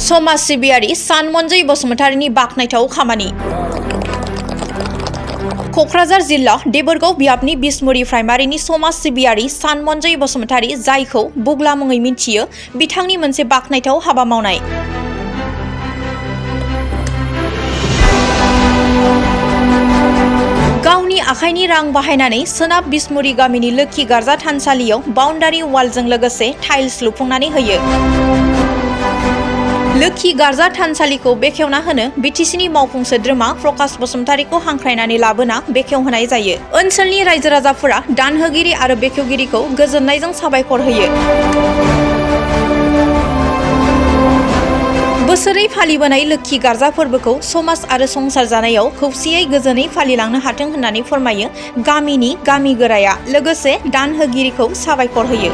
समाज सिबियारि सानमनजय बसुमतारीनि बाखनायथाव खामानि। क'क्राझार जिल्ला देबोरगाव बियाबनि बिसमुरि प्राइमारिनि समाज सिबियारि सानमनजय बसुमतारी, जायखौ बुग्ला मुङै मिन्थियो, बिथांनि मोनसे बाखनायथाव हाबा मावनाय। गावनि आखाइनि रां बाहायनानै सोनाब बिसमुरि गामिनि लोक्षि गार्जा थानसालियाव बाउन्डारि वालजों लोगोसे टाइल्स लुफुंनानै होयो। लोक्षि गार्जा थानसालिखौ बेखेवना होनो बिटिसिनि मावफुं सोद्रोमा प्रकाश बसुमतारीखौ हांख्रायनानै लाबोना बेखेवहोनाय जायो। ओनसोलनि रायजो राजाफोरा दानहोगिरि आरो बेखेवगिरिखौ गोजोननायजों साबायखर होयो। बोसोरै फालिबोनाय लोक्षि गार्जा फोरबोखौ समाज आरो संसार जानायाव खौसेयै गोजोनै फालिलांनो हाथों होननानै फोरमायो गामिनि गामि गोराया, लोगोसे दानहोगिरिखौ साबायखर होयो।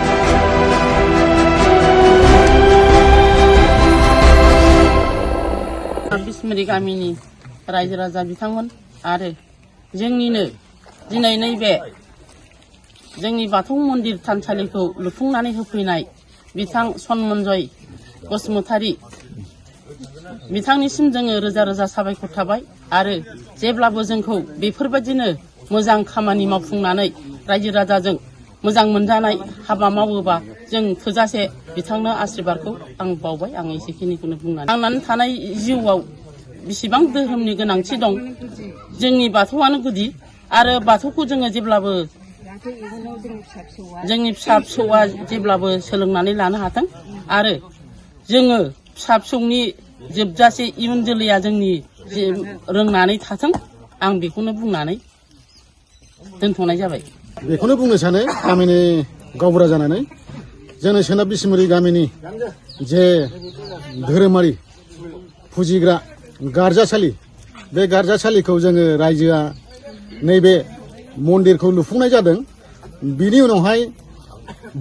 बिसमुरि गामिनि रायजो राजा बिथांमोन आरो जोंनिनो दिनै नैबे जोंनि बाथौ मन्दिर थानसालिखौ लुफुंनानै होफैनाय बिथां सनमनजय बसुमतारी बिथांनिसिम जोङो रोजा रोजा साबायखर थाबाय आरो जेब्लाबो जोंखौ बेफोरबायदिनो मोजां खामानि मावफुंनानै रायजो राजाजों मोजां मोनजानाय हाबा मावोबा जों थोजासे बिथांनो आशीर्बादखौ आं बावबाय। आं एसेखिनिखौनो बुंनानै थांनानै थानाय जिउआव बेसेबां धोरोमनि गोनांथि दं, जोंनि बाथौआनो गुदि आरो बाथौखौ जोङो जेब्लाबो जोंनि फिसा फिसौआ जेब्लाबो सोलोंनानै लानो हाथों आरो जोङो फिसा फिसौनि जोबजासे इयुन जोलैया जोंनि रोंनानै थाथों, आं बेखौनो बुंनानै दोनथ'नाय जाबाय। बेखौनो बुंनो सानो गामिनि गावबुरा जानानै जोंनि सोनाब बिसमुरि गामिनि जे धोरोमारि फुजिग्रा गार्जासालि, बे गार्जासालिखौ जोङो रायजोआ नैबे मन्दिरखौ लुफुंनाय जादों। बिनि उनावहाय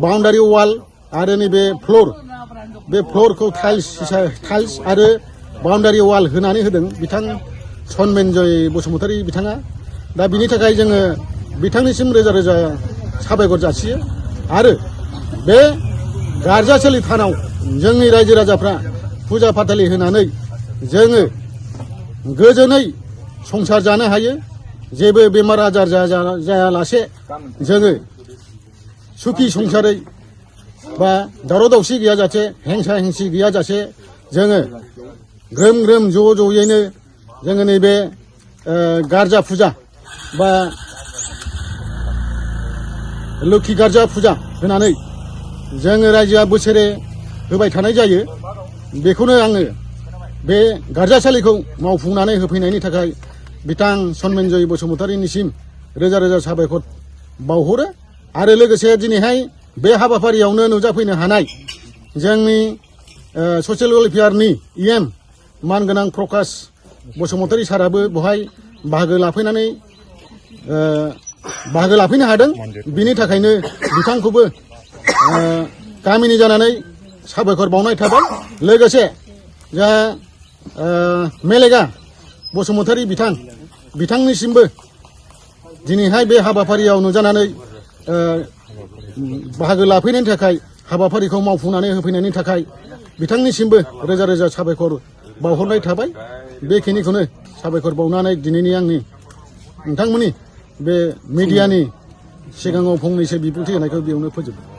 बाउन्डारि वाल आरो नैबे फ्ल'र, बे फ्ल'रखौ टाइल्स आरो बाउन्डारि वाल होनानै होदों बिथां सनमनजय बसुमतारी बिथाङा। दा बिनि थाखाय जोङो बिथांनिसिम रोजा रोजा साबायखर जासियो आरो बे गार्जासालि थानाव जोंनि रायजो राजाफ्रा फुजा फाथालि होनानै जोङो गोजोनै संसार जानो हायो, जेबो बेमार आजार जायालासे जोङो सुखि संसारै बा दावराव दावसि गैयाजासे, हेंसा हेंसि गैयाजासे जोङो ग्रोम ग्रोम ज' ज'यैनो जोङो नैबे गार्जा फुजा बा लोक्षि गार्जा फुजा होनानै जोङो रायजोआ बोसोरे होबाय थानाय जायो। बेखौनो आङो बे गार्जासालिखौ मावफुंनानै होफैनायनि थाखाय बिथां सनमनजय बसुमतारीनिसिम रोजा रोजा साबायखर बावहरो आरो लोगोसे दिनैहाय बे हाबाफारियावनो नुजाफैनो हानाय जोंनि ससियेल वेलफेयारनि EM मानगोनां प्रकाश बसुमतारी साराबो बेवहाय बाहागो लाफैनो हादों। बिनि थाखायनो बिथांखौबो गामिनि जानानै साबायखर बावनाय थाबाय। लोगोसे जा मेलेगा बसुमतारी बिथांनिसिमबो दिनैहाय बे हाबाफारियाव नुजानानै बाहागो लाफैनायनि थाखाय, हाबाफारिखौ मावफुंनानै होफैनायनि थाखाय बिथांनिसिमबो रोजा रोजा साबायखर बावहरनाय थाबाय। बेखिनिखौनो साबायखर बावनानै दिनैनि आंनि नोंथांमोननि बे मिडियानि सिगाङाव फंनैसो बिबुंथि होनायखौ बेयावनो फोजोबबाय।